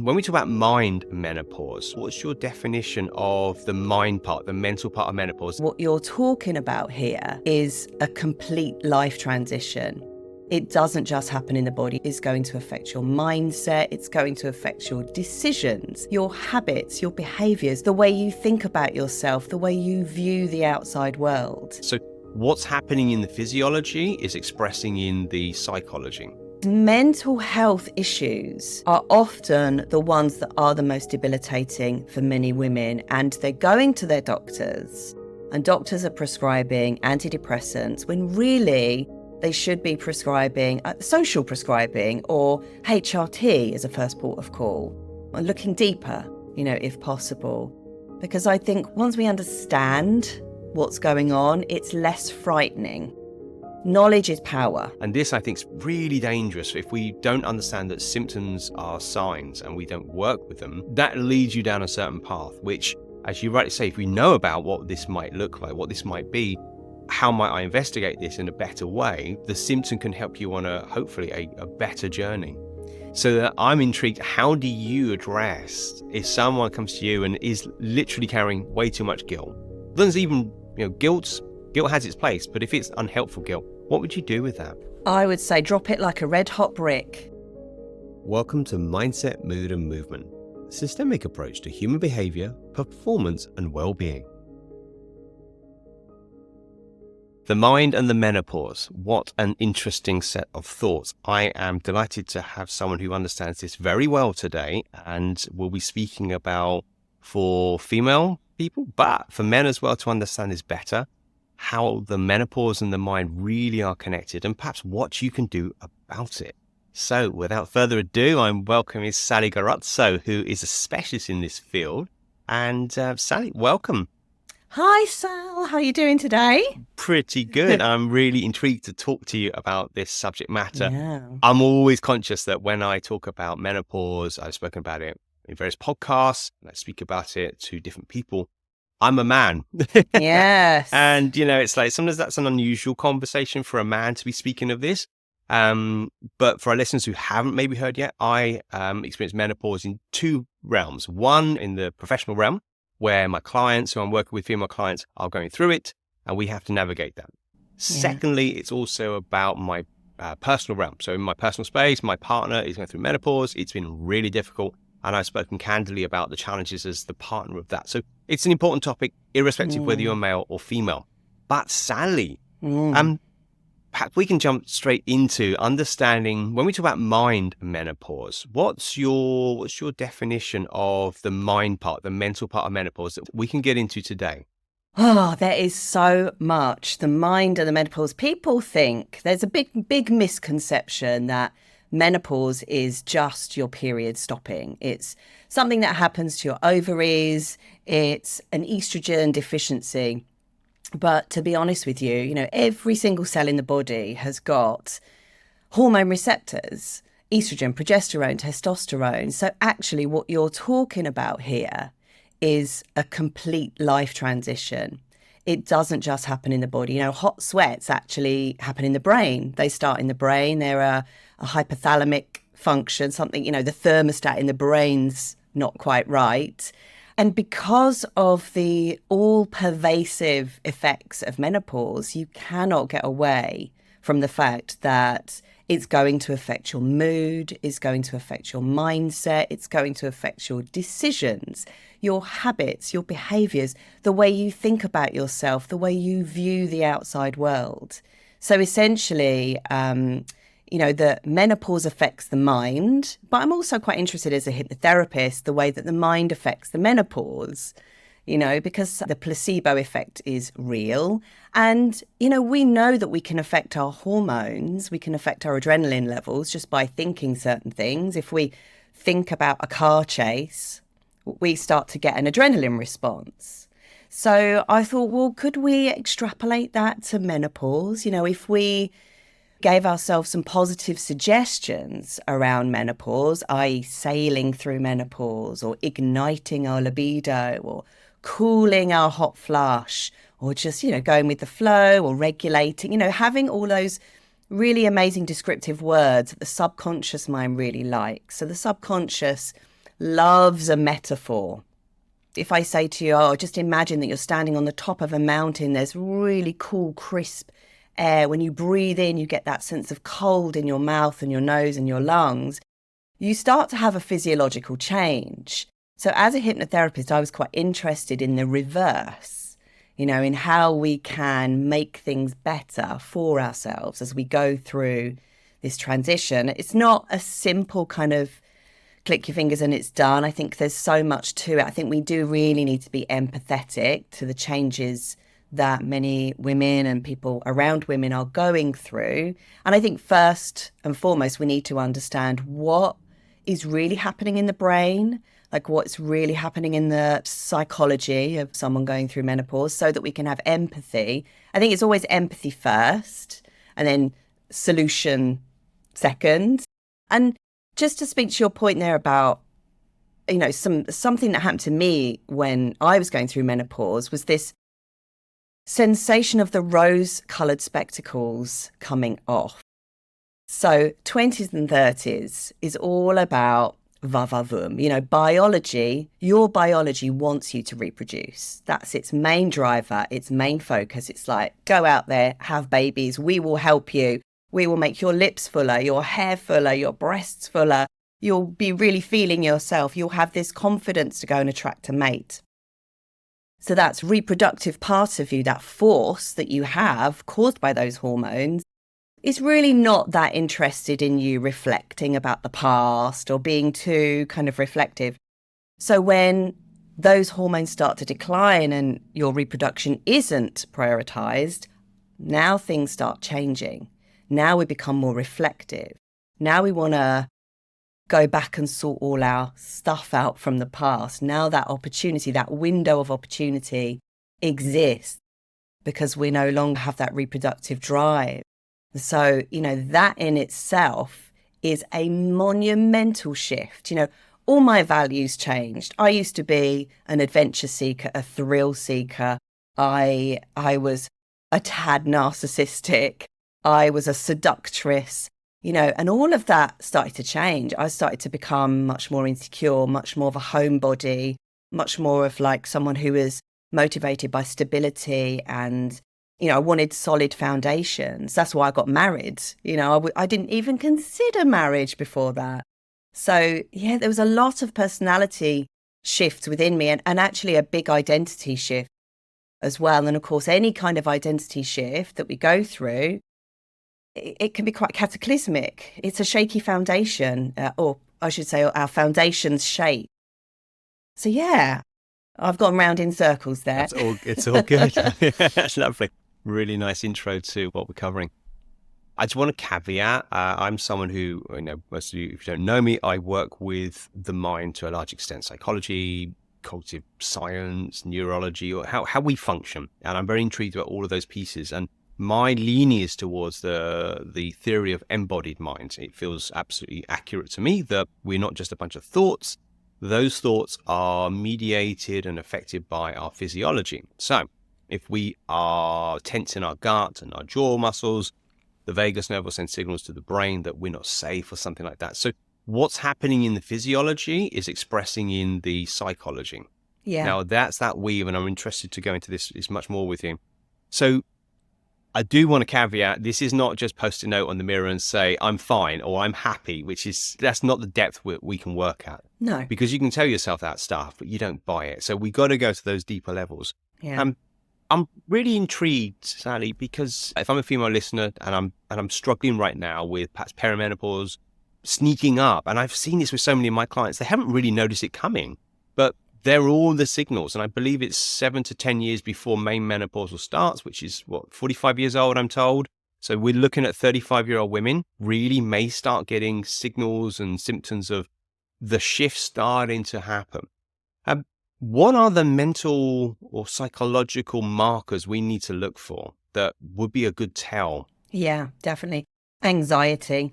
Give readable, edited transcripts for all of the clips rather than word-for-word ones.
When we talk about mind menopause, what's your definition of the mind part, the mental part of menopause? What you're talking about here is a complete life transition. It doesn't just happen in the body. It's going to affect your mindset. It's going to affect your decisions, your habits, your behaviors, the way you think about yourself, the way you view the outside world. So what's happening in the physiology is expressing in the psychology. Mental health issues are often the ones that are the most debilitating for many women, and they're going to their doctors, and doctors are prescribing antidepressants when really they should be prescribing social prescribing or HRT as a first port of call, and looking deeper, if possible. Because I think once we understand what's going on, it's less frightening. Knowledge is power. And this, I think, is really dangerous. If we don't understand that symptoms are signs and we don't work with them, that leads you down a certain path, which, as you rightly say, if we know about what this might look like, what this might be, how might I investigate this in a better way, the symptom can help you on hopefully a better journey. So that I'm intrigued, how do you address if someone comes to you and is literally carrying way too much guilt? There's even, guilt has its place, but if it's unhelpful guilt, what would you do with that? I would say drop it like a red hot brick. Welcome to Mindset, Mood and Movement, a systemic approach to human behavior, performance and well-being. The mind and the menopause. What an interesting set of thoughts. I am delighted to have someone who understands this very well today, and we'll be speaking about, for female people, but for men as well, to understand this better, how the menopause and the mind really are connected and perhaps what you can do about it. So without further ado, I'm welcoming Sally Garozzo, who is a specialist in this field. And Sally, welcome. Hi, Sal. How are you doing today? Pretty good. I'm really intrigued to talk to you about this subject matter. Yeah. I'm always conscious that when I talk about menopause, I've spoken about it in various podcasts, and I speak about it to different people. I'm a man. Yes. And, it's like sometimes that's an unusual conversation for a man to be speaking of this. But for our listeners who haven't maybe heard yet, I experience menopause in two realms. One in the professional realm, where my clients who I'm working with, female clients, are going through it, and we have to navigate that. Yeah. Secondly, it's also about my personal realm. So in my personal space, my partner is going through menopause. It's been really difficult. And I've spoken candidly about the challenges as the partner of that. So it's an important topic, irrespective of whether you're male or female. But Sally, perhaps we can jump straight into understanding, when we talk about mind menopause, what's your definition of the mind part, the mental part of menopause that we can get into today? Oh, there is so much. The mind and the menopause. People think there's a big misconception that menopause is just your period stopping. It's something that happens to your ovaries. It's an estrogen deficiency. But to be honest with you, every single cell in the body has got hormone receptors, estrogen, progesterone, testosterone. So actually what you're talking about here is a complete life transition. It doesn't just happen in the body. Hot sweats actually happen in the brain. They start in the brain. They're a hypothalamic function, something, the thermostat in the brain's not quite right. And because of the all-pervasive effects of menopause, you cannot get away from the fact that it's going to affect your mood, it's going to affect your mindset, it's going to affect your decisions, your habits, your behaviors, the way you think about yourself, the way you view the outside world. So essentially, the menopause affects the mind, but I'm also quite interested as a hypnotherapist, the way that the mind affects the menopause, because the placebo effect is real. And, we know that we can affect our hormones, we can affect our adrenaline levels just by thinking certain things. If we think about a car chase, we start to get an adrenaline response. So I thought, well, could we extrapolate that to menopause? If we gave ourselves some positive suggestions around menopause, i.e. sailing through menopause or igniting our libido or cooling our hot flush or just, going with the flow or regulating, having all those really amazing descriptive words that the subconscious mind really likes. So the subconscious loves a metaphor. If I say to you, oh, just imagine that you're standing on the top of a mountain, there's really cool, crisp air. When you breathe in, you get that sense of cold in your mouth and your nose and your lungs. You start to have a physiological change. So as a hypnotherapist, I was quite interested in the reverse, in how we can make things better for ourselves as we go through this transition. It's not a simple kind of click your fingers and it's done. I think there's so much to it. I think we do really need to be empathetic to the changes that many women and people around women are going through. And I think first and foremost, we need to understand what is really happening in the brain, like what's really happening in the psychology of someone going through menopause, so that we can have empathy. I think it's always empathy first and then solution second. And just to speak to your point there about, something that happened to me when I was going through menopause was this sensation of the rose-coloured spectacles coming off. So 20s and 30s is all about va-va-voom. Biology, your biology wants you to reproduce. That's its main driver, its main focus. It's like, go out there, have babies, we will help you. We will make your lips fuller, your hair fuller, your breasts fuller. You'll be really feeling yourself. You'll have this confidence to go and attract a mate. So that's reproductive part of you, that force that you have caused by those hormones, is really not that interested in you reflecting about the past or being too kind of reflective. So when those hormones start to decline and your reproduction isn't prioritized, now things start changing. Now we become more reflective. Now we want to go back and sort all our stuff out from the past. Now that opportunity, that window of opportunity exists because we no longer have that reproductive drive. So, that in itself is a monumental shift. All my values changed. I used to be an adventure seeker, a thrill seeker. I was a tad narcissistic. I was a seductress, and all of that started to change. I started to become much more insecure, much more of a homebody, much more of like someone who was motivated by stability and, I wanted solid foundations. That's why I got married. I didn't even consider marriage before that. So, yeah, there was a lot of personality shifts within me and actually a big identity shift as well. And of course, any kind of identity shift that we go through, it can be quite cataclysmic. It's a shaky foundation, or I should say our foundation's shake. So yeah, I've gone round in circles there. It's all good. That's lovely. Really nice intro to what we're covering. I just want to caveat, I'm someone who, most of you, if you don't know me, I work with the mind to a large extent, psychology, cognitive science, neurology, or how we function. And I'm very intrigued about all of those pieces. And my lean is towards the theory of embodied mind. It feels absolutely accurate to me that we're not just a bunch of thoughts. Those thoughts are mediated and affected by our physiology. So if we are tense in our gut and our jaw muscles, the vagus nerve will send signals to the brain that we're not safe or something like that. So what's happening in the physiology is expressing in the psychology. Yeah. Now that's that weave, and I'm interested to go into this much more with you. So I do want to caveat, this is not just post a note on the mirror and say, I'm fine or I'm happy, that's not the depth we can work at. No. Because you can tell yourself that stuff, but you don't buy it. So we got to go to those deeper levels. Yeah. I'm really intrigued, Sally, because if I'm a female listener and I'm struggling right now with perhaps perimenopause sneaking up, and I've seen this with so many of my clients, they haven't really noticed it coming, but they're all the signals. And I believe it's 7 to 10 years before main menopausal starts, which is 45 years old, I'm told. So we're looking at 35-year-old women really may start getting signals and symptoms of the shift starting to happen. What are the mental or psychological markers we need to look for that would be a good tell? Yeah, definitely. Anxiety.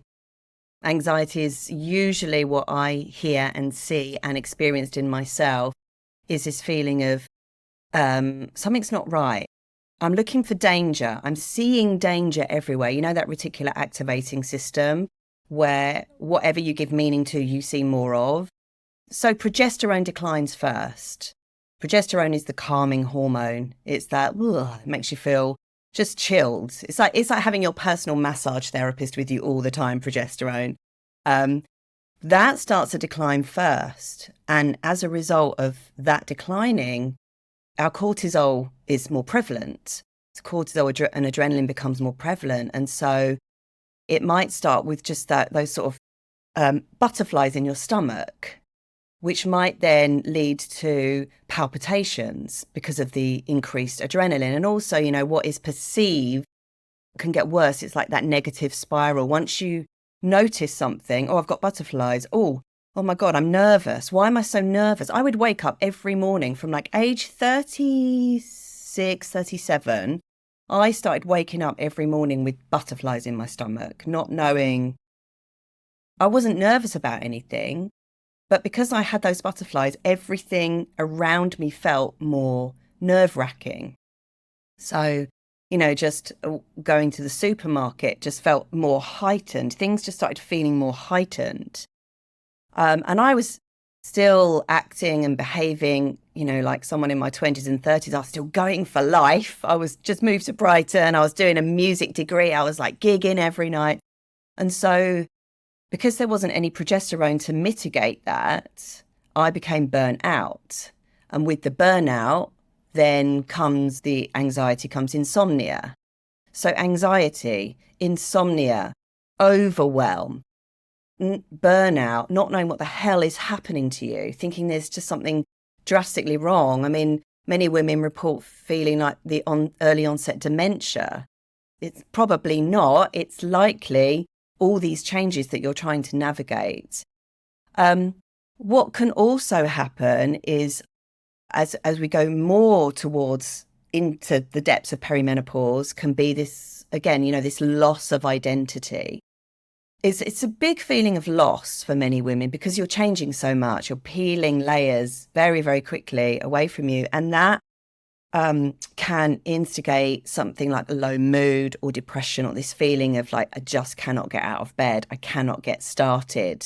Anxiety is usually what I hear and see and experienced in myself, is this feeling of something's not right. I'm looking for danger. I'm seeing danger everywhere. That reticular activating system where whatever you give meaning to, you see more of. So progesterone declines first. Progesterone is the calming hormone. It's that it makes you feel just chilled. It's like having your personal massage therapist with you all the time. Progesterone, that starts to decline first, and as a result of that declining, our cortisol is more prevalent. So cortisol and adrenaline becomes more prevalent, and so it might start with just those sort of butterflies in your stomach, which might then lead to palpitations because of the increased adrenaline. And also, what is perceived can get worse. It's like that negative spiral. Once you notice something, I've got butterflies. Oh my God, I'm nervous. Why am I so nervous? I would wake up every morning from like age 36, 37. I started waking up every morning with butterflies in my stomach, not knowing. I wasn't nervous about anything, but because I had those butterflies, everything around me felt more nerve-wracking. So, just going to the supermarket just felt more heightened. Things just started feeling more heightened. And I was still acting and behaving, like someone in my 20s and 30s. I was still going for life. I was just moved to Brighton. I was doing a music degree. I was like gigging every night. And so because there wasn't any progesterone to mitigate that, I became burnt out. And with the burnout, then comes the anxiety, comes insomnia. So anxiety, insomnia, overwhelm, burnout, not knowing what the hell is happening to you, thinking there's just something drastically wrong. I mean, many women report feeling like the early onset dementia. It's probably not. It's likely all these changes that you're trying to navigate. What can also happen is as we go more towards into the depths of perimenopause can be this, again, this loss of identity. It's a big feeling of loss for many women because you're changing so much. You're peeling layers very, very quickly away from you. And that can instigate something like a low mood or depression, or this feeling of like, I just cannot get out of bed. I cannot get started.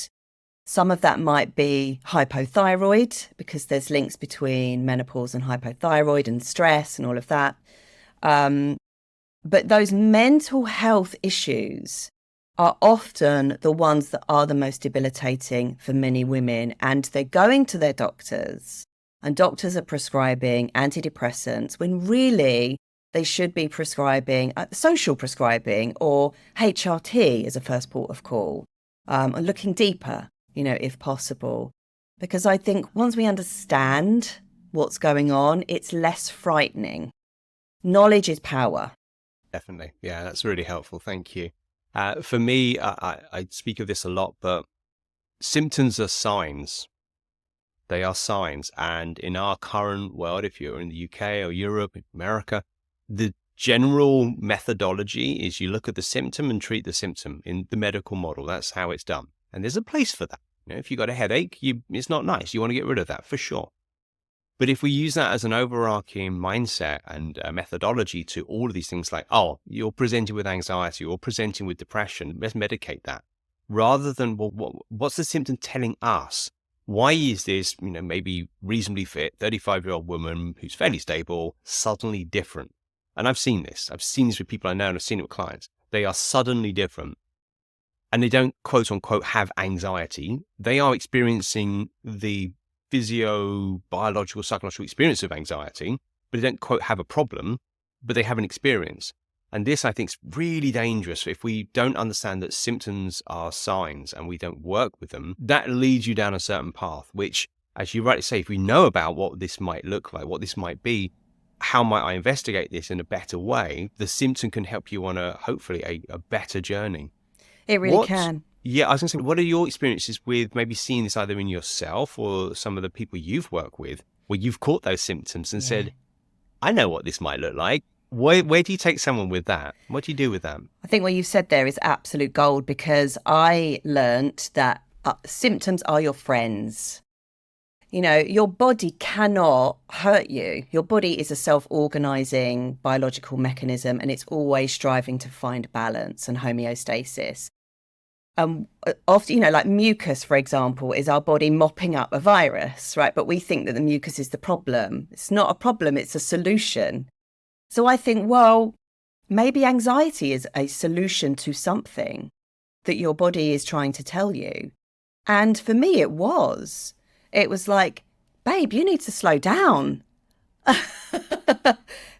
Some of that might be hypothyroid because there's links between menopause and hypothyroid and stress and all of that. But those mental health issues are often the ones that are the most debilitating for many women. And they're going to their doctors, and doctors are prescribing antidepressants when really they should be prescribing social prescribing or HRT as a first port of call, and looking deeper, if possible. Because I think once we understand what's going on, it's less frightening. Knowledge is power. Definitely. Yeah, that's really helpful. Thank you. For me, I speak of this a lot, but symptoms are signs. They are signs. And in our current world, if you're in the UK or Europe, America, the general methodology is you look at the symptom and treat the symptom in the medical model. That's how it's done. And there's a place for that. If you've got a headache, it's not nice. You want to get rid of that for sure. But if we use that as an overarching mindset and methodology to all of these things like, you're presenting with anxiety or presenting with depression, let's medicate that. Rather than, what's the symptom telling us? Why is this, maybe reasonably fit 35-year-old woman who's fairly stable, suddenly different? And I've seen this. I've seen this with people I know and I've seen it with clients. They are suddenly different. And they don't, quote unquote, have anxiety. They are experiencing the biological, psychological experience of anxiety, but they don't, quote, have a problem, but they have an experience. And this, I think, is really dangerous. If we don't understand that symptoms are signs and we don't work with them, that leads you down a certain path, which, as you rightly say, if we know about what this might look like, what this might be, how might I investigate this in a better way, the symptom can help you on hopefully a better journey. It really can. Yeah, I was going to say, what are your experiences with maybe seeing this either in yourself or some of the people you've worked with, where you've caught those symptoms and said, I know what this might look like. Where do you take someone with that? What do you do with them? I think what you've said there is absolute gold, because I learnt that symptoms are your friends. Your body cannot hurt you. Your body is a self-organizing biological mechanism, and it's always striving to find balance and homeostasis. Often, like mucus, for example, is our body mopping up a virus, right? But we think that the mucus is the problem. It's not a problem, it's a solution. So I think, well, maybe anxiety is a solution to something that your body is trying to tell you. And for me, it was. It was like, babe, you need to slow down.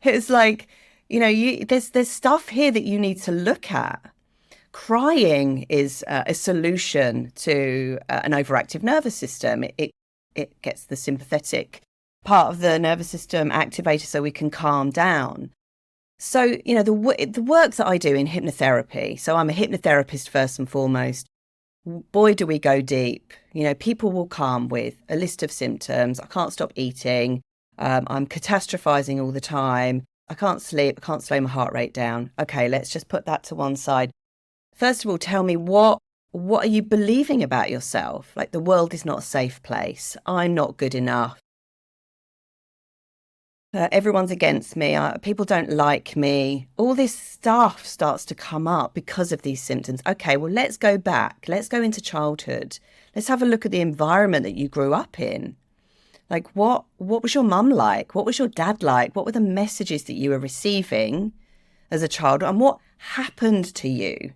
It's like, there's stuff here that you need to look at. Crying is a solution to an overactive nervous system. It gets the sympathetic part of the nervous system activated so we can calm down. So, the work that I do in hypnotherapy, so I'm a hypnotherapist first and foremost. Boy, do we go deep. People will come with a list of symptoms. I can't stop eating. I'm catastrophizing all the time. I can't sleep. I can't slow my heart rate down. Okay, let's just put that to one side. First of all, tell me what are you believing about yourself? Like, the world is not a safe place. I'm not good enough. Everyone's against me. People don't like me. All this stuff starts to come up because of these symptoms. Okay, well, let's go back. Let's go into childhood. Let's have a look at the environment that you grew up in. Like, what was your mum like? What was your dad like? What were the messages that you were receiving as a child? And what happened to you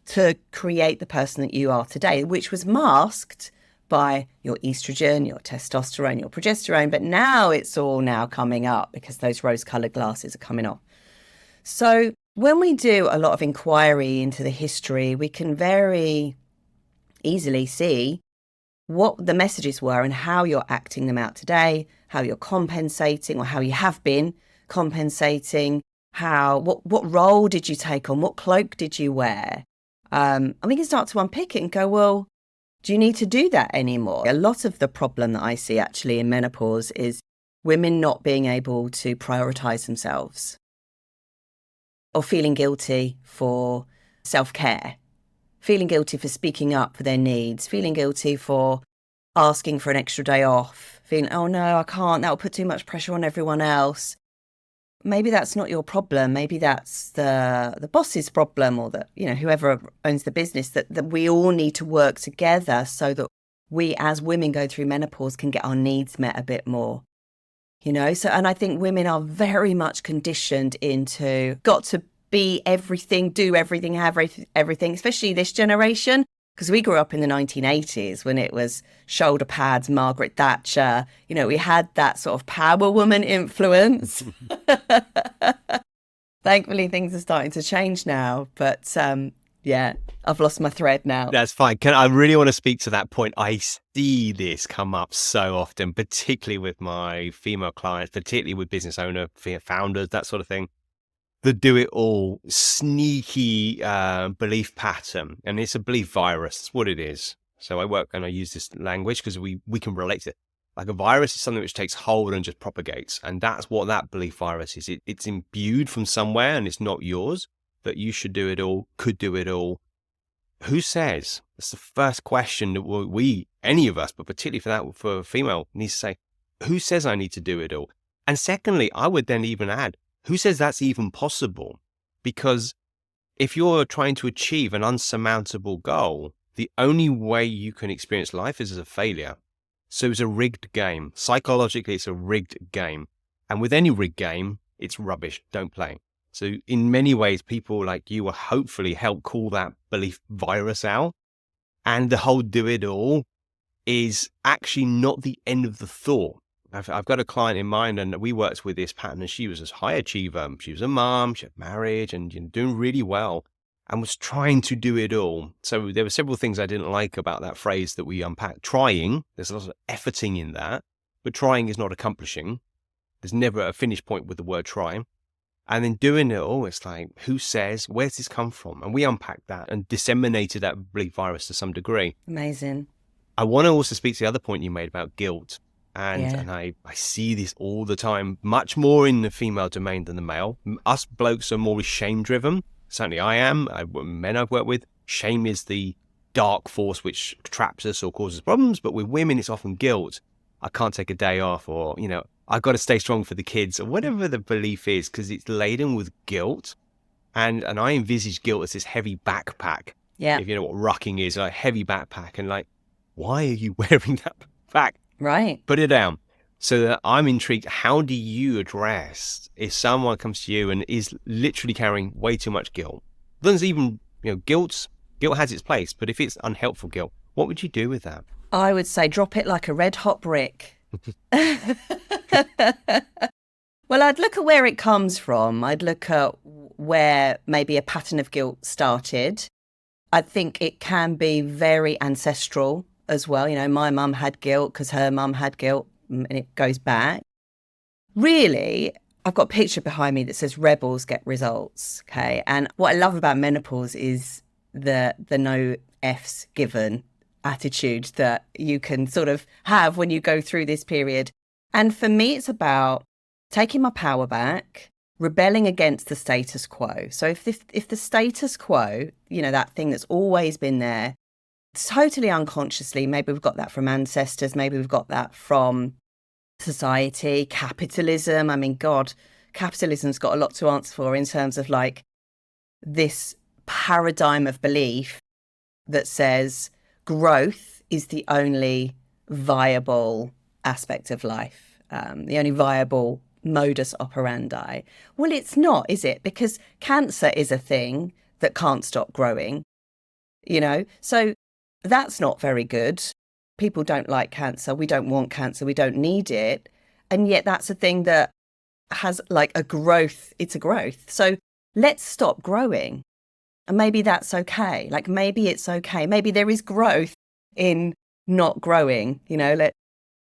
to create the person that you are today, which was masked by your estrogen, your testosterone, your progesterone, but now it's all now coming up because those rose-coloured glasses are coming off. So when we do a lot of inquiry into the history, we can very easily see what the messages were and how you're acting them out today, how you're compensating or how you have been compensating, what role did you take on, what cloak did you wear? And we can start to unpick it and go, well, do you need to do that anymore? A lot of the problem that I see actually in menopause is women not being able to prioritize themselves or feeling guilty for self-care, feeling guilty for speaking up for their needs, feeling guilty for asking for an extra day off, feeling, oh no, I can't, that'll put too much pressure on everyone else. Maybe that's not your problem. Maybe that's the boss's problem or whoever owns the business, that we all need to work together so that we as women go through menopause can get our needs met a bit more. And I think women are very much conditioned into got to be everything, do everything, have everything, especially this generation. Because we grew up in the 1980s when it was shoulder pads, Margaret Thatcher. We had that sort of power woman influence. Thankfully, things are starting to change now. But I've lost my thread now. That's fine. I really want to speak to that point. I see this come up so often, particularly with my female clients, particularly with business owner, founders, that sort of thing. The do-it-all sneaky belief pattern. And it's a belief virus. That's what it is. So I work and I use this language because we can relate to it. Like, a virus is something which takes hold and just propagates. And that's what that belief virus is. It's imbued from somewhere and it's not yours, that you should do it all, could do it all. Who says? That's the first question that we, any of us, but particularly for a female, needs to say, who says I need to do it all? And secondly, I would then even add, who says that's even possible? Because if you're trying to achieve an unsurmountable goal, the only way you can experience life is as a failure. So it's a rigged game. Psychologically, it's a rigged game. And with any rigged game, it's rubbish. Don't play. So in many ways, people like you will hopefully help call that belief virus out. And the whole do it all is actually not the end of the thought. I've got a client in mind and we worked with this pattern, and she was a high achiever. She was a mom, she had marriage and doing really well and was trying to do it all. So there were several things I didn't like about that phrase that we unpacked. Trying, there's a lot of efforting in that, but trying is not accomplishing. There's never a finish point with the word try. And then doing it all, it's like, who says, where's this come from? And we unpacked that and disseminated that belief virus to some degree. Amazing. I want to also speak to the other point you made about guilt. And I see this all the time, much more in the female domain than the male. Us blokes are more shame driven. Certainly I am. Men I've worked with, shame is the dark force which traps us or causes problems. But with women, it's often guilt. I can't take a day off, or, I've got to stay strong for the kids, or whatever the belief is, because it's laden with guilt. And I envisage guilt as this heavy backpack. Yeah. If you know what rucking is, like heavy backpack, and like, why are you wearing that backpack? Right. Put it down. So that I'm intrigued, how do you address if someone comes to you and is literally carrying way too much guilt? There's even, guilt has its place, but if it's unhelpful guilt, what would you do with that? I would say drop it like a red hot brick. Well, I'd look at where it comes from. I'd look at where maybe a pattern of guilt started. I think it can be very ancestral as well. My mum had guilt because her mum had guilt, and it goes back. Really, I've got a picture behind me that says rebels get results. Okay. And what I love about menopause is the no F's given attitude that you can sort of have when you go through this period. And for me, it's about taking my power back, rebelling against the status quo. So if the status quo, that thing that's always been there, totally unconsciously, maybe we've got that from ancestors, maybe we've got that from society, capitalism. I mean, God, capitalism's got a lot to answer for in terms of like this paradigm of belief that says growth is the only viable aspect of life, the only viable modus operandi. Well, it's not, is it? Because cancer is a thing that can't stop growing, So that's not very good. People don't like cancer. We don't want cancer. We don't need it. And yet that's a thing that has like a growth. It's a growth. So let's stop growing. And maybe that's okay. Like maybe it's okay. Maybe there is growth in not growing, let's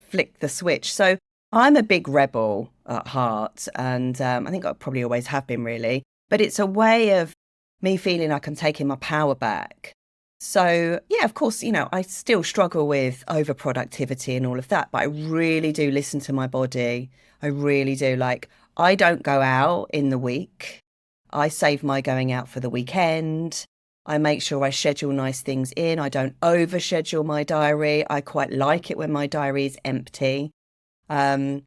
flick the switch. So I'm a big rebel at heart. And I think I probably always have been really. But it's a way of me feeling like I'm taking my power back. So, yeah, of course, I still struggle with overproductivity and all of that, but I really do listen to my body. I really do. Like, I don't go out in the week. I save my going out for the weekend. I make sure I schedule nice things in. I don't overschedule my diary. I quite like it when my diary is empty. And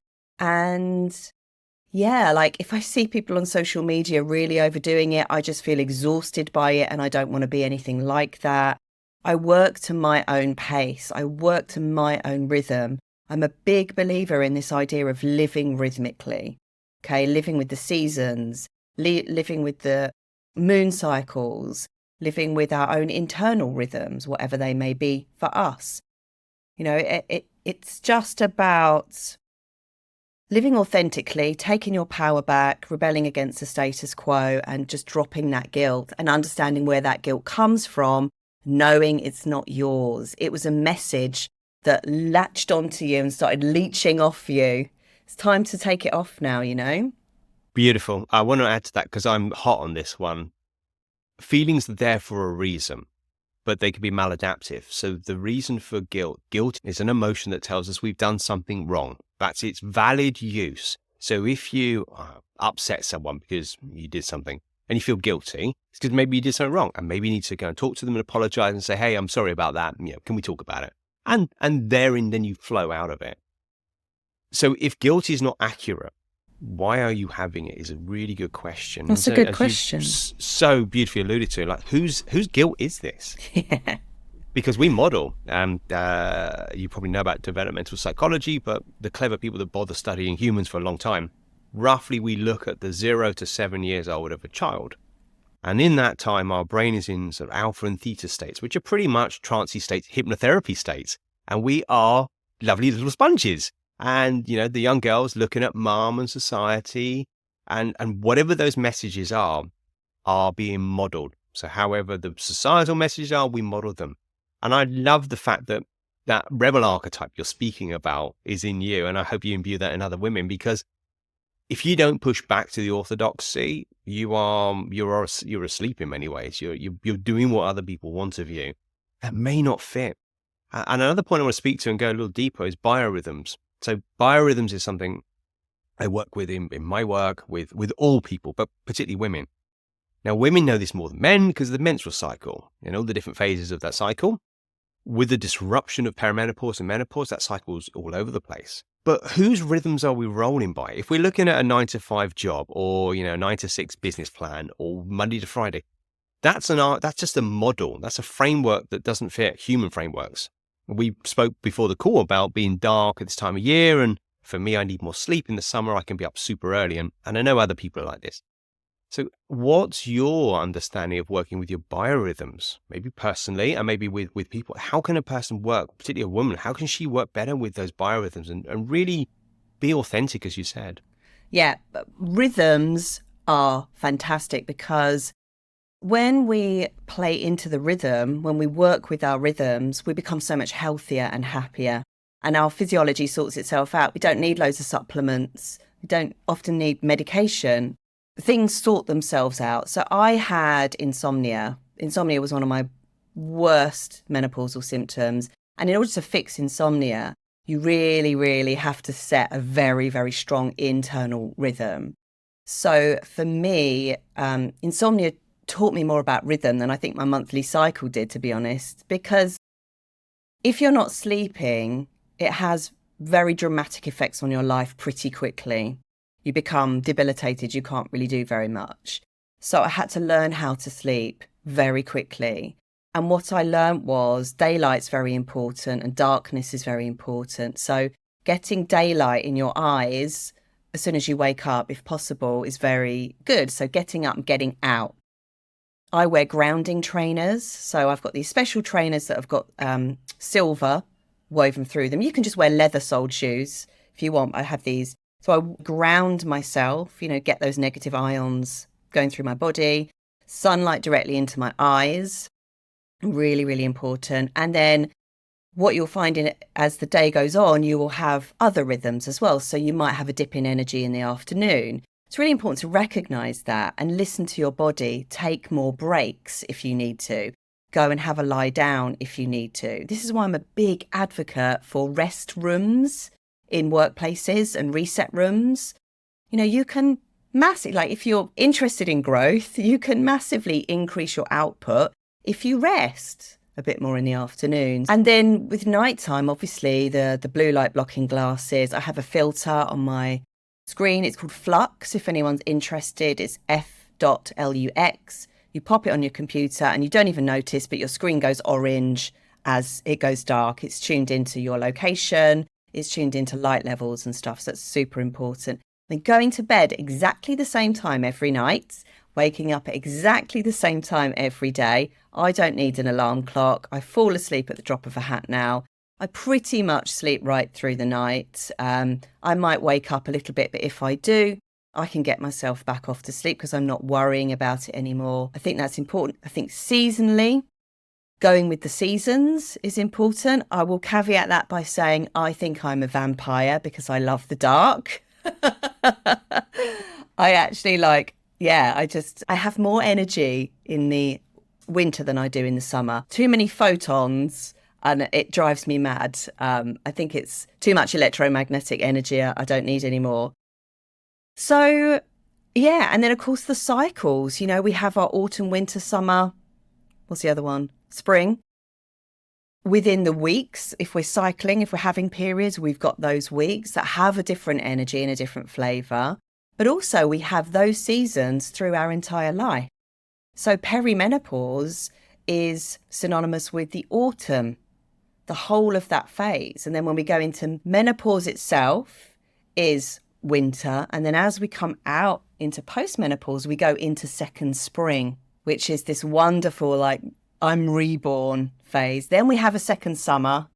yeah, like if I see people on social media really overdoing it, I just feel exhausted by it and I don't want to be anything like that. I work to my own pace. I work to my own rhythm. I'm a big believer in this idea of living rhythmically, okay? Living with the seasons, living with the moon cycles, living with our own internal rhythms, whatever they may be for us. It's just about living authentically, taking your power back, rebelling against the status quo and just dropping that guilt and understanding where that guilt comes from, knowing it's not yours. It was a message that latched onto you and started leeching off you. It's time to take it off now, Beautiful. I want to add to that because I'm hot on this one. Feelings are there for a reason, but they can be maladaptive. So the reason for guilt is an emotion that tells us we've done something wrong. That's its valid use. So if you upset someone because you did something and you feel guilty, it's because maybe you did something wrong and maybe you need to go and talk to them and apologize and say, hey, I'm sorry about that. Can we talk about it? And therein, then you flow out of it. So if guilt is not accurate, why are you having it is a really good question. That's a good question. So beautifully alluded to, like whose guilt is this? Yeah. Because we model, and you probably know about developmental psychology, but the clever people that bother studying humans for a long time, roughly we look at the 0 to 7 years old of a child. And in that time, our brain is in sort of alpha and theta states, which are pretty much trancey states, hypnotherapy states. And we are lovely little sponges. And, the young girls looking at mom and society and whatever those messages are being modeled. So however the societal messages are, we model them. And I love the fact that that rebel archetype you're speaking about is in you. And I hope you imbue that in other women, because if you don't push back to the orthodoxy, you're asleep in many ways. You're doing what other people want of you. That may not fit. And another point I want to speak to and go a little deeper is biorhythms. So biorhythms is something I work with in my work with all people, but particularly women. Now, women know this more than men because of the menstrual cycle and all the different phases of that cycle. With the disruption of perimenopause and menopause, that cycle's all over the place. But whose rhythms are we rolling by? If we're looking at a 9 to 5 job or, 9 to 6 business plan or Monday to Friday, that's just a model. That's a framework that doesn't fit human frameworks. We spoke before the call about being dark at this time of year, and for me, I need more sleep in the summer. I can be up super early, and I know other people are like this. So what's your understanding of working with your biorhythms, maybe personally and maybe with people? How can a person work, particularly a woman, how can she work better with those biorhythms and really be authentic, as you said? Yeah, but rhythms are fantastic because when we play into the rhythm, when we work with our rhythms, we become so much healthier and happier. And our physiology sorts itself out. We don't need loads of supplements. We don't often need medication. Things sort themselves out. So I had insomnia. Insomnia was one of my worst menopausal symptoms. And in order to fix insomnia, you really, really have to set a very, very strong internal rhythm. So for me, insomnia taught me more about rhythm than I think my monthly cycle did, to be honest, because if you're not sleeping, it has very dramatic effects on your life pretty quickly. You become debilitated, you can't really do very much. So I had to learn how to sleep very quickly. And what I learned was daylight's very important and darkness is very important. So getting daylight in your eyes as soon as you wake up, if possible, is very good. So getting up and getting out. I wear grounding trainers. So I've got these special trainers that have got silver woven through them. You can just wear leather-soled shoes if you want. I have these. So I ground myself, get those negative ions going through my body, sunlight directly into my eyes. Really, really important. And then what you'll find in it as the day goes on, you will have other rhythms as well. So you might have a dip in energy in the afternoon. It's really important to recognize that and listen to your body. Take more breaks if you need to. Go and have a lie down if you need to. This is why I'm a big advocate for rest rooms in workplaces and reset rooms. You can massively, if you're interested in growth, you can massively increase your output if you rest a bit more in the afternoons. And then with nighttime, obviously, the blue light blocking glasses. I have a filter on my screen. It's called Flux. If anyone's interested, it's f.lux. You pop it on your computer and you don't even notice, but your screen goes orange as it goes dark. It's tuned into your location. It's tuned into light levels and stuff. So that's super important. Then going to bed exactly the same time every night, waking up at exactly the same time every day. I don't need an alarm clock. I fall asleep at the drop of a hat now. I pretty much sleep right through the night. I might wake up a little bit, but if I do, I can get myself back off to sleep because I'm not worrying about it anymore. I think that's important. I think seasonally, going with the seasons is important. I will caveat that by saying I think I'm a vampire because I love the dark. I actually I have more energy in the winter than I do in the summer. Too many photons and it drives me mad. I think it's too much electromagnetic energy I don't need anymore. So, yeah. And then, of course, the cycles. We have our autumn, winter, summer. What's the other one? Spring. Within the weeks, if we're cycling, if we're having periods, we've got those weeks that have a different energy and a different flavour. But also we have those seasons through our entire life. So perimenopause is synonymous with the autumn, the whole of that phase. And then when we go into menopause itself is winter. And then as we come out into postmenopause, we go into second spring, which is this wonderful, I'm reborn phase. Then we have a second summer,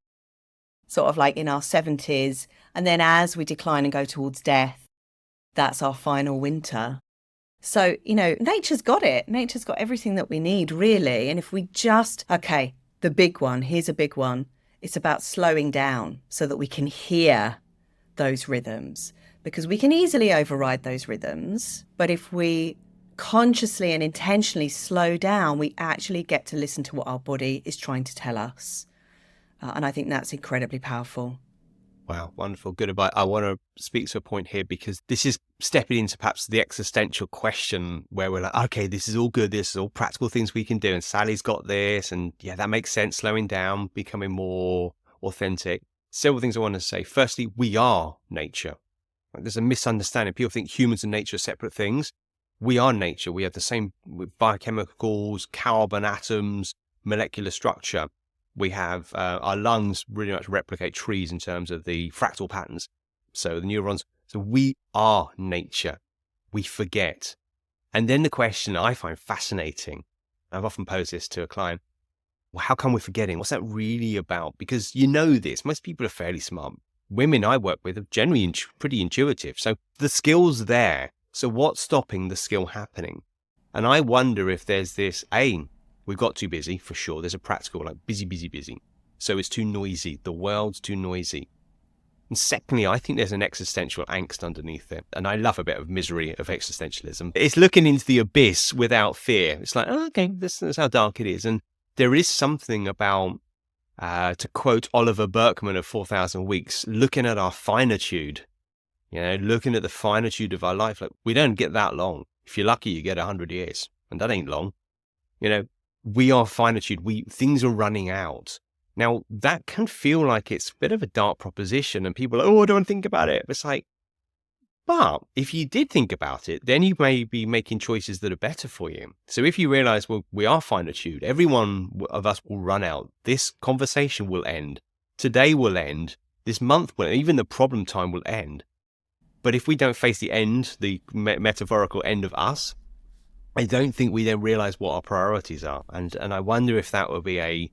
sort of like in our 70s. And then as we decline and go towards death, that's our final winter. So, nature's got it. Nature's got everything that we need, really. And if we the big one, here's a big one. It's about slowing down so that we can hear those rhythms, because we can easily override those rhythms. But if we consciously and intentionally slow down, we actually get to listen to what our body is trying to tell us. And I think that's incredibly powerful. Wow, wonderful. Good advice. I want to speak to a point here because this is stepping into perhaps the existential question where we're like, okay, this is all good. This is all practical things we can do. And Sally's got this. And yeah, that makes sense. Slowing down, becoming more authentic. Several things I want to say. Firstly, we are nature. There's a misunderstanding. People think humans and nature are separate things. we are nature. We have the same biochemicals, carbon atoms, molecular structure. We have our lungs really much replicate trees in terms of the fractal patterns. So the neurons. So we are nature. We forget. And then the question I find fascinating, I've often posed this to a client, well, how come we're forgetting? What's that really about? Because you know this, most people are fairly smart. Women I work with are generally pretty intuitive. So the skill's there. So what's stopping the skill happening? And I wonder if there's this, we've got too busy for sure. There's a practical, like busy, busy, busy. So it's too noisy. The world's too noisy. And secondly, I think there's an existential angst underneath it. And I love a bit of misery of existentialism. It's looking into the abyss without fear. It's like, oh, okay, this is how dark it is. And there is something about, to quote Oliver Burkeman of 4,000 Weeks, looking at our finitude, looking at the finitude of our life. Like, we don't get that long. If you're lucky, you get 100 years. And that ain't long. We are finitude. Things are running out. Now, that can feel like it's a bit of a dark proposition, and people are, I don't want to think about it. It's like, but if you did think about it, then you may be making choices that are better for you. So if you realize, well, we are finitude, every one of us will run out. This conversation will end. Today will end. This month will end. Even the problem time will end. But if we don't face the end, the metaphorical end of us, I don't think we then realize what our priorities are. And I wonder if that would be a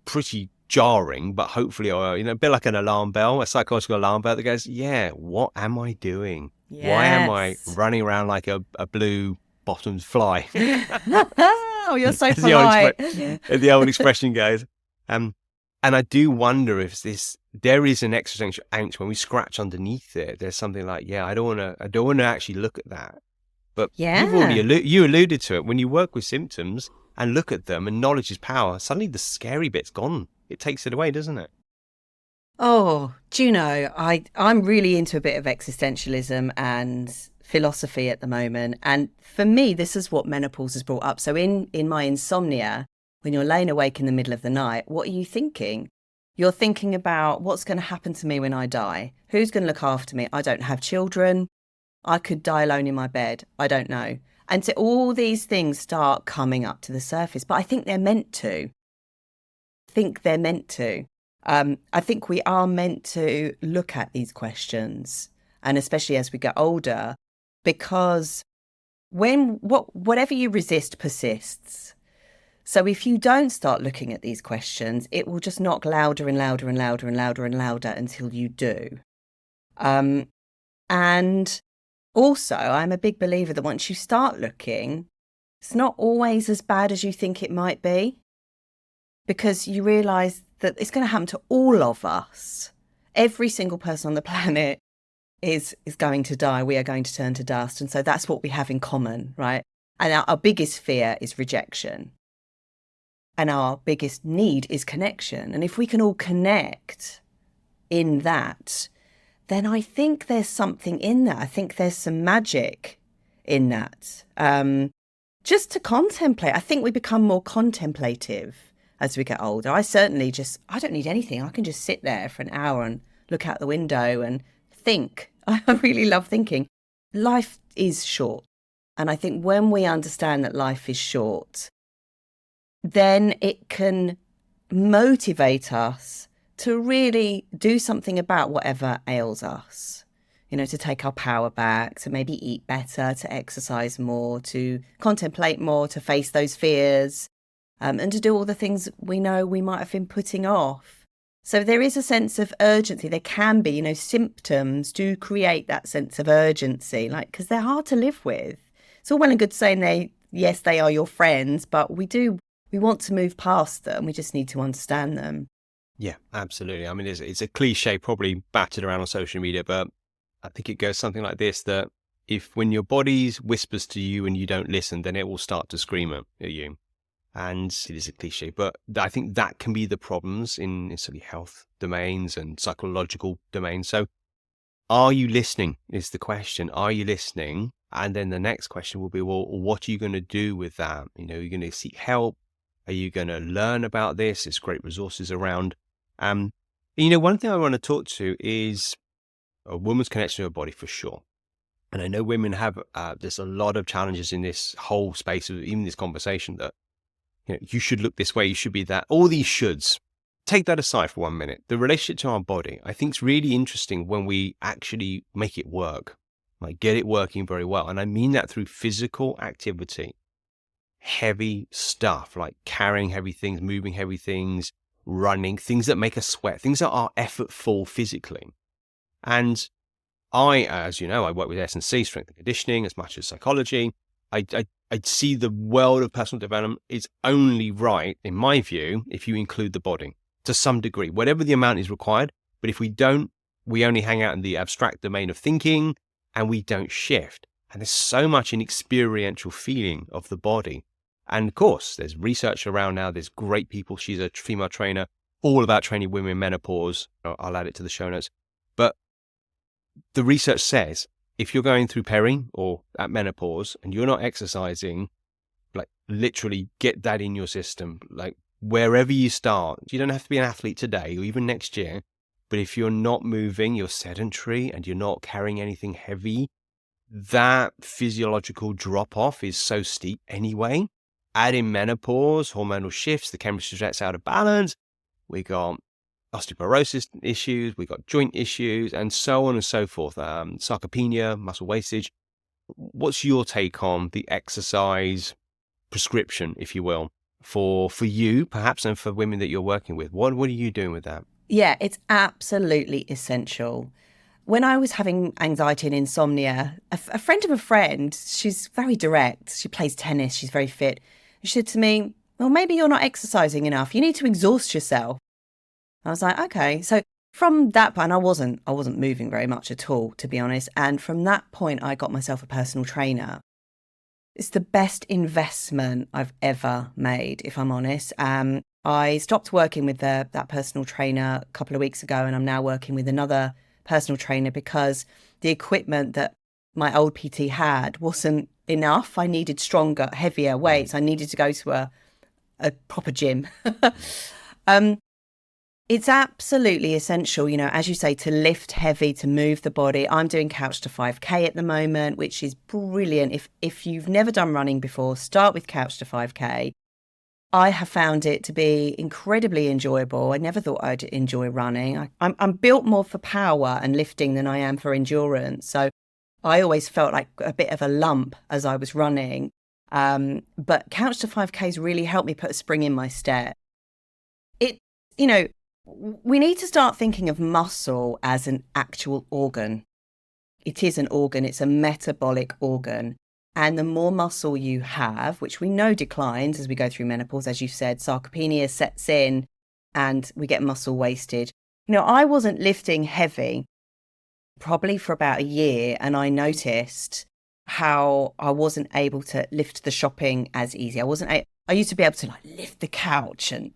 pretty jarring, but hopefully, a bit like an alarm bell, a psychological alarm bell that goes, yeah, what am I doing? Yes. Why am I running around like a blue bottomed fly? Oh, you're so as polite. The old expression goes. And I do wonder if there is an existential angst when we scratch underneath it. There's something like, yeah, I don't want to actually look at that. But you've already you alluded to it. When you work with symptoms and look at them, and knowledge is power, suddenly the scary bit's gone. It takes it away, doesn't it? Oh, do you know, I'm really into a bit of existentialism and philosophy at the moment. And for me, this is what menopause has brought up. So in my insomnia, when you're laying awake in the middle of the night, what are you thinking? You're thinking about what's going to happen to me when I die. Who's going to look after me? I don't have children. I could die alone in my bed. I don't know. And so all these things start coming up to the surface, but I think they're meant to. I think we are meant to look at these questions, and especially as we get older, because whatever you resist persists. So if you don't start looking at these questions, it will just knock louder and louder and louder and louder and louder until you do. And also, I'm a big believer that once you start looking, it's not always as bad as you think it might be, because you realise that it's going to happen to all of us. Every single person on the planet is going to die. We are going to turn to dust. And so that's what we have in common, right? And our biggest fear is rejection. And our biggest need is connection. And if we can all connect in that, then I think there's something in that. I think there's some magic in that. Just to contemplate. I think we become more contemplative as we get older. I don't need anything. I can just sit there for an hour and look out the window and think. I really love thinking. Life is short. And I think when we understand that life is short, then it can motivate us to really do something about whatever ails us. To take our power back, to maybe eat better, to exercise more, to contemplate more, to face those fears, and to do all the things we know we might have been putting off. So there is a sense of urgency. There can be, symptoms do create that sense of urgency, because they're hard to live with. It's all well and good saying they are your friends, but we want to move past them. We just need to understand them. Yeah, absolutely. I mean, it's a cliche probably battered around on social media, but I think it goes something like this, that when your body whispers to you and you don't listen, then it will start to scream at you. And it is a cliche, but I think that can be the problems in certainly health domains and psychological domains. So are you listening is the question. Are you listening? And then the next question will be, well, what are you going to do with that? Are you going to seek help? Are you going to learn about this? There's great resources around. One thing I want to talk to is a woman's connection to her body for sure. And I know women have, there's a lot of challenges in this whole space of even this conversation that, you should look this way, you should be that, all these shoulds. Take that aside for 1 minute. The relationship to our body, I think, is really interesting when we actually make it work, like get it working very well. And I mean that through physical activity, heavy stuff like carrying heavy things, moving heavy things, running, things that make us sweat, things that are effortful physically. And I, as you know, I work with S&C, strength and conditioning, as much as psychology. I see the world of personal development is only right, in my view, if you include the body to some degree, whatever the amount is required. But if we don't, we only hang out in the abstract domain of thinking and we don't shift. And there's so much in experiential feeling of the body. And of course, there's research around now. There's great people. She's a female trainer, all about training women in menopause. I'll add it to the show notes. But the research says if you're going through peri or at menopause and you're not exercising, like literally get that in your system, like wherever you start. You don't have to be an athlete today or even next year, but if you're not moving, you're sedentary and you're not carrying anything heavy, that physiological drop off is so steep anyway. Add in menopause, hormonal shifts, the chemistry gets out of balance. We got osteoporosis issues, we got joint issues, and so on and so forth. Sarcopenia, muscle wastage. What's your take on the exercise prescription, if you will, for you perhaps, and for women that you're working with? What are you doing with that? Yeah, it's absolutely essential. When I was having anxiety and insomnia, a friend of a friend, she's very direct. She plays tennis. She's very fit. She said to me, well, maybe you're not exercising enough. You need to exhaust yourself. I was like, okay. So from that point, I wasn't moving very much at all, to be honest. And from that point, I got myself a personal trainer. It's the best investment I've ever made, if I'm honest. I stopped working with that personal trainer a couple of weeks ago, and I'm now working with another personal trainer because the equipment that my old PT had wasn't enough. I needed stronger, heavier weights. I needed to go to a proper gym. It's absolutely essential, as you say, to lift heavy, to move the body. I'm doing Couch to 5K at the moment, which is brilliant. If you've never done running before, start with Couch to 5K. I have found it to be incredibly enjoyable. I never thought I'd enjoy running. I'm built more for power and lifting than I am for endurance. So I always felt like a bit of a lump as I was running. But Couch to 5K has really helped me put a spring in my step. We need to start thinking of muscle as an actual organ. It is an organ. It's a metabolic organ. And the more muscle you have, which we know declines as we go through menopause, as you said, sarcopenia sets in and we get muscle wasted. I wasn't lifting heavy probably for about a year, and I noticed how I wasn't able to lift the shopping as easy. I used to be able to lift the couch and,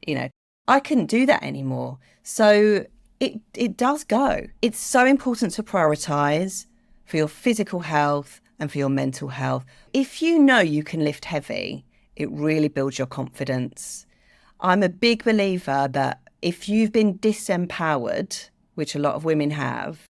I couldn't do that anymore. So it does go. It's so important to prioritize for your physical health and for your mental health. If you know you can lift heavy, it really builds your confidence. I'm a big believer that if you've been disempowered, which a lot of women have,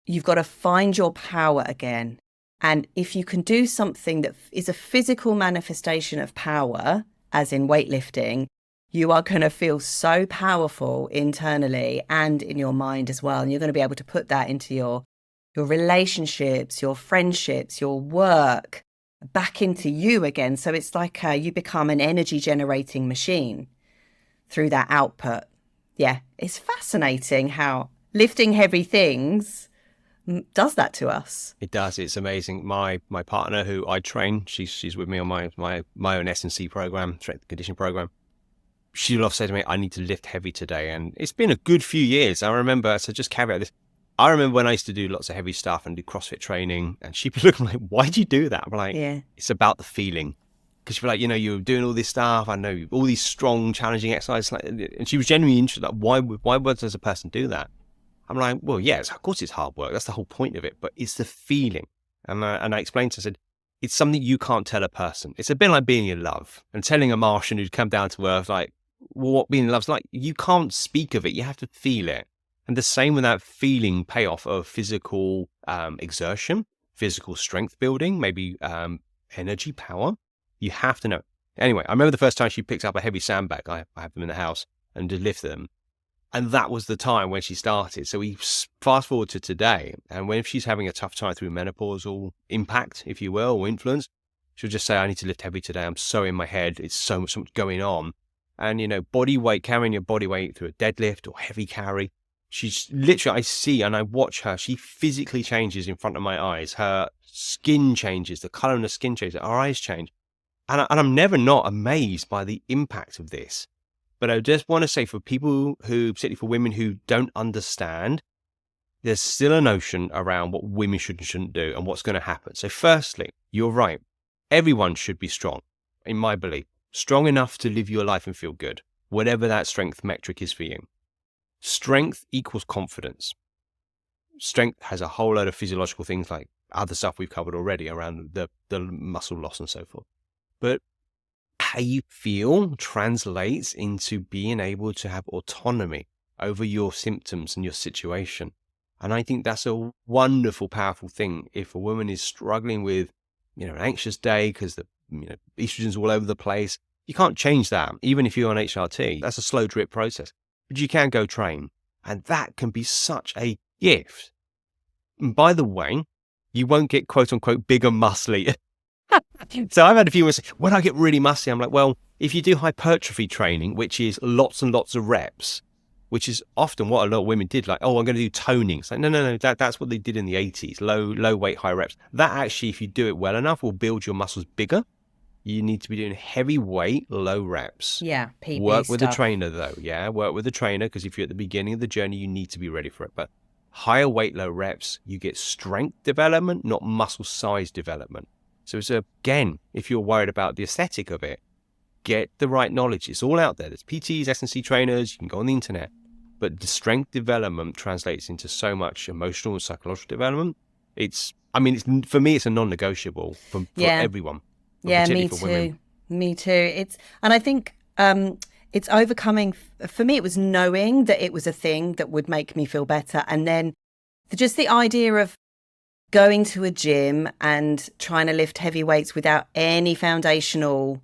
you've got to find your power again. And if you can do something that is a physical manifestation of power, as in weightlifting, you are going to feel so powerful internally and in your mind as well. And you're going to be able to put that into your relationships, your friendships, your work, back into you again. So it's like you become an energy generating machine through that output. Yeah, it's fascinating how lifting heavy things does that to us. It does. It's amazing. My partner, who I train, she's with me on my own S&C program, strength and conditioning program. She'll often say to me, I need to lift heavy today. And it's been a good few years. I remember, so just caveat this, I remember when I used to do lots of heavy stuff and do CrossFit training, and she'd be looking like, why do you do that? I'm like, yeah, it's about the feeling. Because she'd be like, you're doing all this stuff. I know all these strong, challenging exercises. And she was genuinely interested, like, why does a person do that? I'm like, well, yes, of course it's hard work. That's the whole point of it. But it's the feeling. And I explained to her, I said, it's something you can't tell a person. It's a bit like being in love and telling a Martian who'd come down to Earth, like, what being in love's like. You can't speak of it. You have to feel it. And the same with that feeling payoff of physical exertion, physical strength building, maybe energy, power. You have to know. Anyway, I remember the first time she picked up a heavy sandbag. I have them in the house and did lift them. And that was the time when she started. So we fast forward to today. And when she's having a tough time through menopausal impact, if you will, or influence, she'll just say, I need to lift heavy today. I'm so in my head. It's so much going on. And, you know, body weight, carrying your body weight through a deadlift or heavy carry. She's literally, I see and I watch her. She physically changes in front of my eyes. Her skin changes. The color of the skin changes. Her eyes change. And I'm never not amazed by the impact of this. But I just want to say for people who, particularly for women who don't understand, there's still a notion around what women should and shouldn't do and what's going to happen. So firstly, you're right. Everyone should be strong, in my belief. Strong enough to live your life and feel good, whatever that strength metric is for you. Strength equals confidence. Strength has a whole load of physiological things like other stuff we've covered already around the muscle loss and so forth. But how you feel translates into being able to have autonomy over your symptoms and your situation. And I think that's a wonderful, powerful thing. If a woman is struggling with, you know, an anxious day because the estrogen's all over the place, you can't change that. Even if you're on HRT, that's a slow drip process. But you can go train. And that can be such a gift. And by the way, you won't get quote unquote big and muscly. So I've had a few women say, when I get really muscly, I'm like, well, if you do hypertrophy training, which is lots and lots of reps, which is often what a lot of women did, like, oh, I'm going to do toning. It's like, no, that's what they did in the 80s, low weight, high reps. That actually, if you do it well enough, will build your muscles bigger. You need to be doing heavy weight, low reps. Yeah, PB Work with a stuff. trainer, though. Yeah, work with a trainer, because if you're at the beginning of the journey, you need to be ready for it. But higher weight, low reps, you get strength development, not muscle size development. So it's again, if you're worried about the aesthetic of it, get the right knowledge. It's all out there. There's PTs, S&C trainers. You can go on the internet. But the strength development translates into so much emotional and psychological development. For me, it's a non-negotiable for everyone. Yeah, particularly me for too. women. Me too. And I think it's overcoming. For me, it was knowing that it was a thing that would make me feel better, and then just the idea of going to a gym and trying to lift heavy weights without any foundational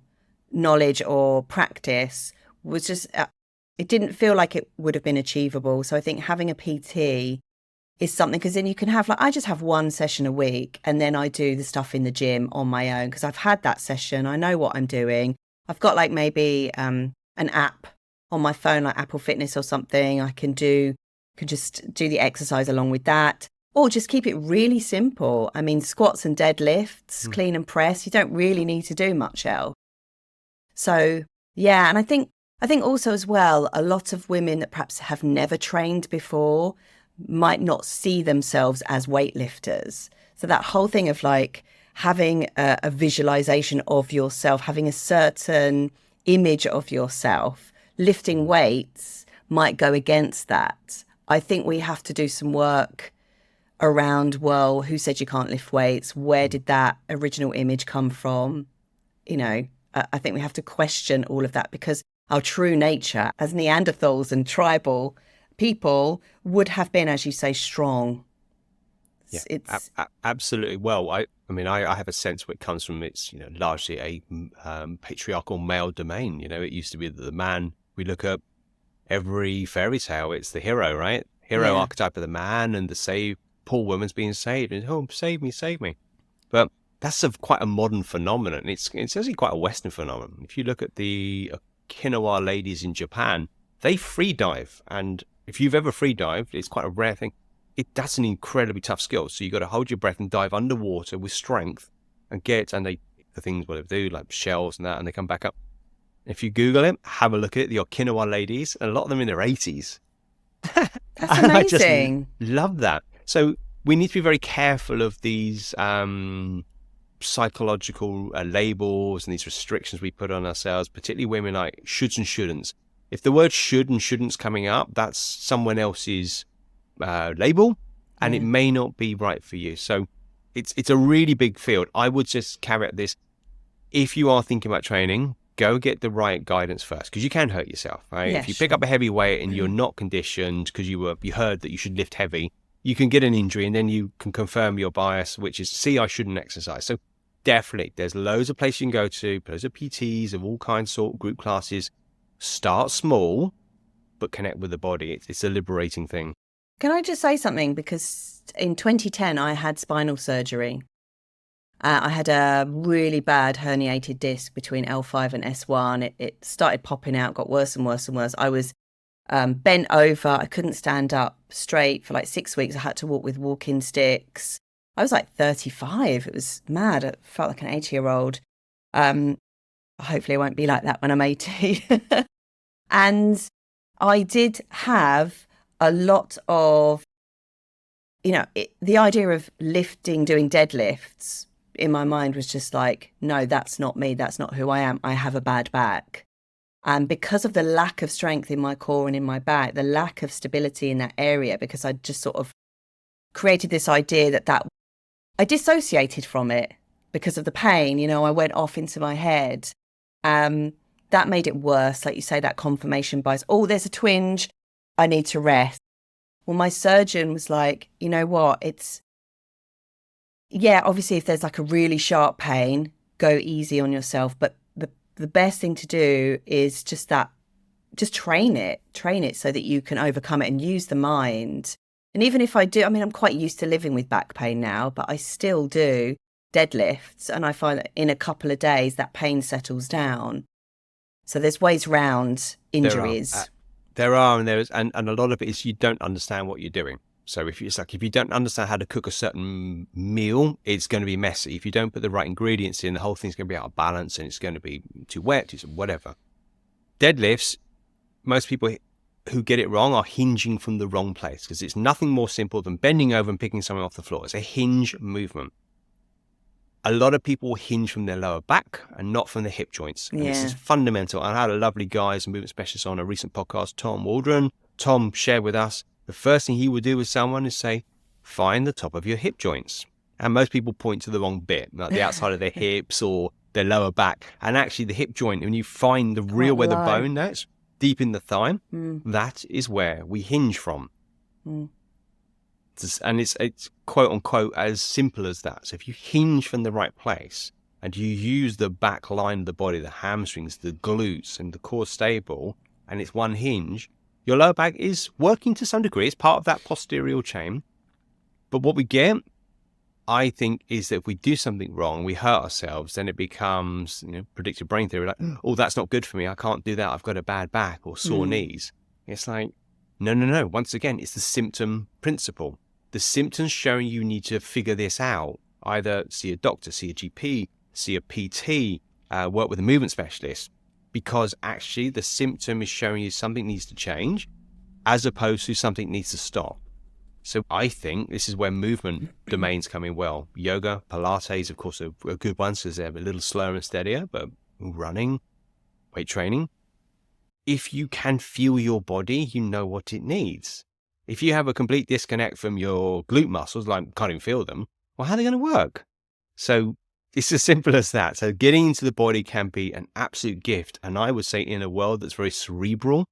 knowledge or practice was just, it didn't feel like it would have been achievable. So I think having a PT is something, because then you can have, like, I just have one session a week and then I do the stuff in the gym on my own because I've had that session. I know what I'm doing. I've got like maybe an app on my phone, like Apple Fitness or something. I can just do the exercise along with that. Or just keep it really simple. I mean, squats and deadlifts, clean and press, you don't really need to do much else. So, yeah, and I think also as well, a lot of women that perhaps have never trained before might not see themselves as weightlifters. So that whole thing of like having a visualization of yourself, having a certain image of yourself, lifting weights might go against that. I think we have to do some work around, well, who said you can't lift weights? Where did that original image come from? You know, I think we have to question all of that, because our true nature as Neanderthals and tribal people would have been, as you say, strong. Absolutely. Well, I have a sense where it comes from. It's, largely a patriarchal male domain. It used to be that the man, we look at every fairy tale, it's the hero, right? Hero archetype of the man, and the poor woman's being saved, and save me. But that's quite a modern phenomenon. It's actually quite a Western phenomenon. If you look at the Okinawa ladies in Japan, they free dive, and if you've ever free dived, it's quite a rare thing. That's an incredibly tough skill. So you got to hold your breath and dive underwater with strength, and they the things what they do, like shells and that, and they come back up. If you Google it, have a look at it, the Okinawa ladies, and a lot of them in their 80s. That's amazing. I just love that. So we need to be very careful of these psychological labels and these restrictions we put on ourselves, particularly women, like shoulds and shouldn'ts. If the word should and shouldn't's coming up, that's someone else's label, and it may not be right for you. So it's a really big field. I would just caveat this: if you are thinking about training, go get the right guidance first, because you can hurt yourself, right? Yeah, If you pick sure. up a heavy weight and you're not conditioned because you heard that you should lift heavy, you can get an injury, and then you can confirm your bias, which is, see, I shouldn't exercise. So definitely, there's loads of places you can go to, loads of PTs of all kinds, sort of group classes. Start small, but connect with the body. It's a liberating thing. Can I just say something? Because in 2010, I had spinal surgery. I had a really bad herniated disc between L5 and S1. It started popping out, got worse and worse and worse. I was bent over. I couldn't stand up straight for like 6 weeks. I had to walk with walking sticks. I was like 35. It was mad. I felt like an 80-year-old. Hopefully I won't be like that when I'm 80. And I did have a lot of, the idea of lifting, doing deadlifts in my mind was just like, no, that's not me. That's not who I am. I have a bad back. And because of the lack of strength in my core and in my back, the lack of stability in that area, because I just sort of created this idea that I dissociated from it because of the pain. I went off into my head. That made it worse. Like you say, that confirmation bias. Oh, there's a twinge. I need to rest. Well, my surgeon was like, you know what? Obviously, if there's like a really sharp pain, go easy on yourself. But the best thing to do is just train it so that you can overcome it and use the mind. And even if I'm quite used to living with back pain now, but I still do deadlifts. And I find that in a couple of days, that pain settles down. So there's ways around injuries. There are, and a lot of it is you don't understand what you're doing. So if you don't understand how to cook a certain meal, it's going to be messy. If you don't put the right ingredients in, the whole thing's going to be out of balance, and it's going to be too wet, whatever. Deadlifts, most people who get it wrong are hinging from the wrong place, because it's nothing more simple than bending over and picking something off the floor. It's a hinge movement. A lot of people hinge from their lower back and not from the hip joints. And this is fundamental. I had a lovely guy as a movement specialist on a recent podcast, Tom Waldron. Tom shared with us the first thing he would do with someone is say, find the top of your hip joints. And most people point to the wrong bit, like the outside of their hips or their lower back. And actually the hip joint, when you find the real where the bone is, deep in the thigh, that is where we hinge from. And it's quote unquote as simple as that. So if you hinge from the right place and you use the back line of the body, the hamstrings, the glutes, and the core stable, and it's one hinge, your lower back is working to some degree. It's part of that posterior chain. But what we get, I think, is that if we do something wrong, we hurt ourselves, then it becomes, predictive brain theory, like, oh, that's not good for me. I can't do that. I've got a bad back or sore knees. It's like, no. Once again, it's the symptom principle. The symptoms showing you need to figure this out. Either see a doctor, see a GP, see a PT, work with a movement specialist, because actually the symptom is showing you something needs to change as opposed to something needs to stop. So I think this is where movement domains come in well. Yoga, Pilates, of course, are good ones because they're a little slower and steadier, but running, weight training. If you can feel your body, you know what it needs. If you have a complete disconnect from your glute muscles, like can't even feel them, well, how are they going to work? So it's as simple as that. So getting into the body can be an absolute gift. And I would say in a world that's very cerebral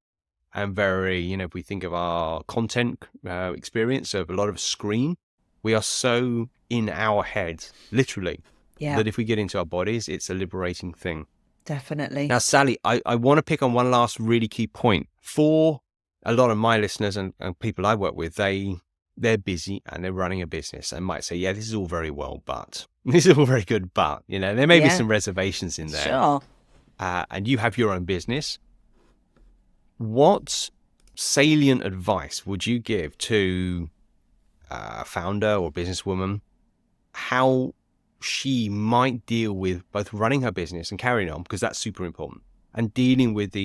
and very, if we think of our content experience of a lot of screen, we are so in our heads, literally, that if we get into our bodies, it's a liberating thing. Definitely. Now, Sally, I want to pick on one last really key point. For a lot of my listeners and people I work with, they're busy and they're running a business and might say, yeah, this is all very well, but this is all very good, but, there may be some reservations in there. Sure. And you have your own business. What salient advice would you give to a founder or businesswoman, how she might deal with both running her business and carrying on, because that's super important, and dealing with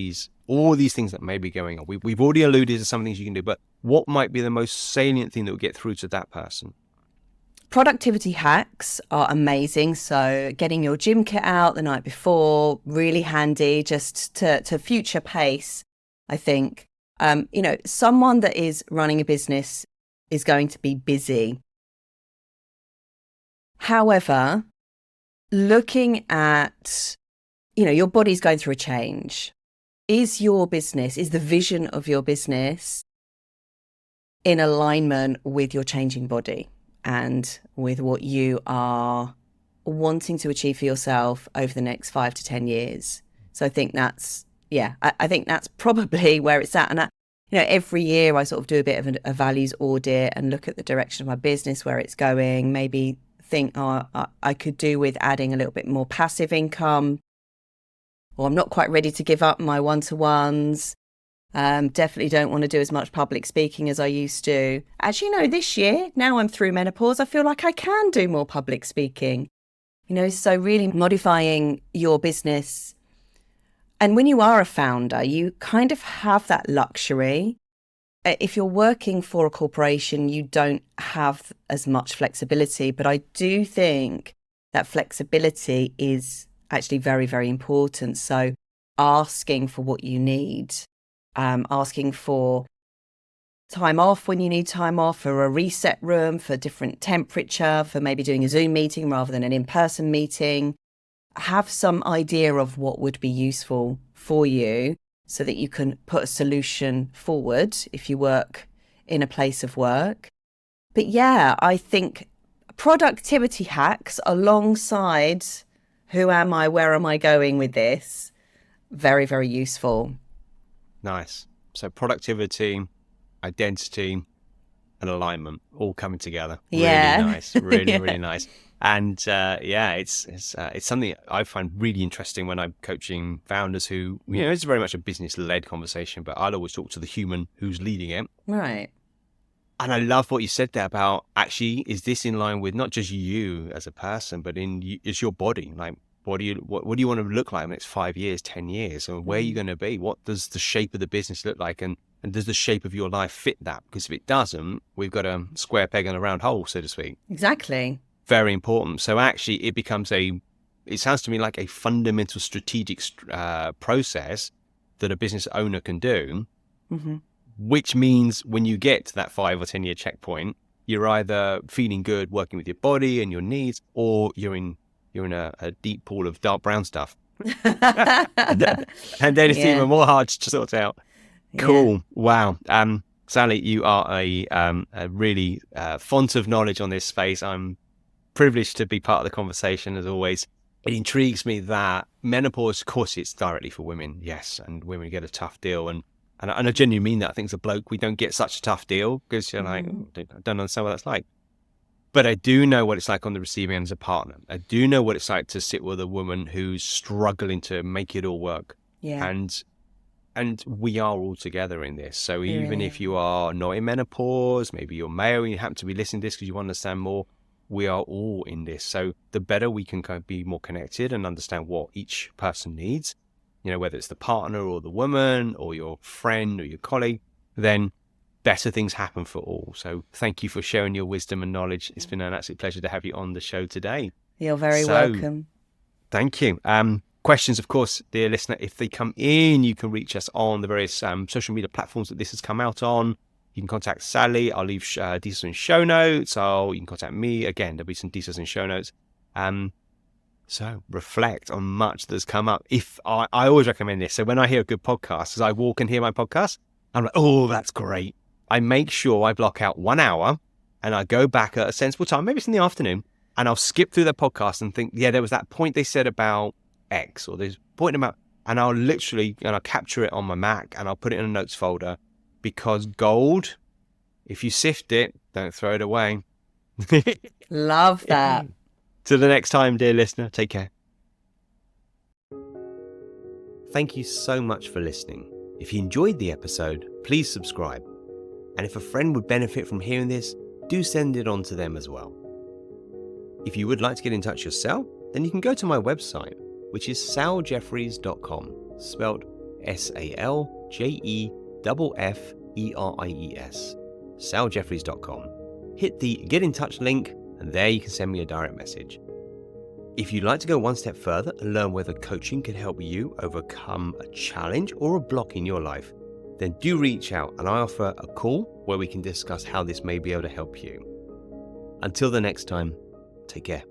all these things that may be going on? We've already alluded to some things you can do, but what might be the most salient thing that will get through to that person? Productivity hacks are amazing. So getting your gym kit out the night before, really handy just to future pace, I think. Someone that is running a business is going to be busy. However, looking at your body's going through a change. Is the vision of your business in alignment with your changing body and with what you are wanting to achieve for yourself over the next 5 to 10 years? So I think I think that's probably where it's at. And every year I sort of do a bit of a values audit and look at the direction of my business, where it's going, maybe think, I could do with adding a little bit more passive income, or I'm not quite ready to give up my one-to-ones. Definitely don't want to do as much public speaking as I used to. As you know, this year, now I'm through menopause, I feel like I can do more public speaking. So really modifying your business. And when you are a founder, you kind of have that luxury. If you're working for a corporation, you don't have as much flexibility. But I do think that flexibility is actually very, very important. So asking for what you need, asking for time off when you need time off, for a reset room, for different temperature, for maybe doing a Zoom meeting rather than an in-person meeting. Have some idea of what would be useful for you so that you can put a solution forward if you work in a place of work. But yeah, I think productivity hacks alongside who am I, where am I going with this, very, very useful. Nice. So productivity, identity, and alignment all coming together. Yeah. Really nice. Really, Yeah. really nice. And it's something I find really interesting when I'm coaching founders who, it's very much a business-led conversation, but I'll always talk to the human who's leading it. Right. And I love what you said there about, actually, is this in line with not just you as a person, but it's your body? Like, what do you want to look like in the next 5 years, 10 years? And where are you going to be? What does the shape of the business look like? And does the shape of your life fit that? Because if it doesn't, we've got a square peg in a round hole, so to speak. Exactly. Very important. So actually it becomes it sounds to me like a fundamental strategic process that a business owner can do, Mm-hmm. which means when you get to that 5 or 10 year checkpoint, you're either feeling good working with your body and your needs, or you're in a deep pool of dark brown stuff. And then it's even more hard to sort out. Cool. Wow. Sally, you are a really font of knowledge on this space. I'm privileged to be part of the conversation, as always. It intrigues me that menopause, of course, it's directly for women, yes, and women get a tough deal. And I genuinely mean that. I think as a bloke, we don't get such a tough deal because you're like, I don't understand what that's like. But I do know what it's like on the receiving end as a partner. I do know what it's like to sit with a woman who's struggling to make it all work. Yeah. And we are all together in this. So even if you are not in menopause, maybe you're male and you happen to be listening to this because you want to understand more, we are all in this. So the better we can kind of be more connected and understand what each person needs, whether it's the partner or the woman or your friend or your colleague, then better things happen for all. So thank you for sharing your wisdom and knowledge. It's been an absolute pleasure to have you on the show today. You're very welcome. Thank you. Questions, of course, dear listener, if they come in, you can reach us on the various social media platforms that this has come out on. You can contact Sally. I'll leave details in show notes. You can contact me. Again, there'll be some details in show notes. So reflect on much that's come up. If I always recommend this. So when I hear a good podcast, as I walk and hear my podcast, I'm like, oh, that's great. I make sure I block out 1 hour and I go back at a sensible time. Maybe it's in the afternoon, and I'll skip through their podcast and think, yeah, there was that point they said about X, or there's a point about, and I'll capture it on my Mac and I'll put it in a notes folder, because gold, if you sift it, don't throw it away. Love that. Till the next time, dear listener, take care. Thank you so much for listening. If you enjoyed the episode, please subscribe. And if a friend would benefit from hearing this, do send it on to them as well. If you would like to get in touch yourself, then you can go to my website, which is saljeffreys.com, spelled SALJEFFERIES, saljeffreys.com. Hit the Get in Touch link, and there you can send me a direct message. If you'd like to go one step further and learn whether coaching can help you overcome a challenge or a block in your life, then do reach out and I offer a call where we can discuss how this may be able to help you. Until the next time, take care.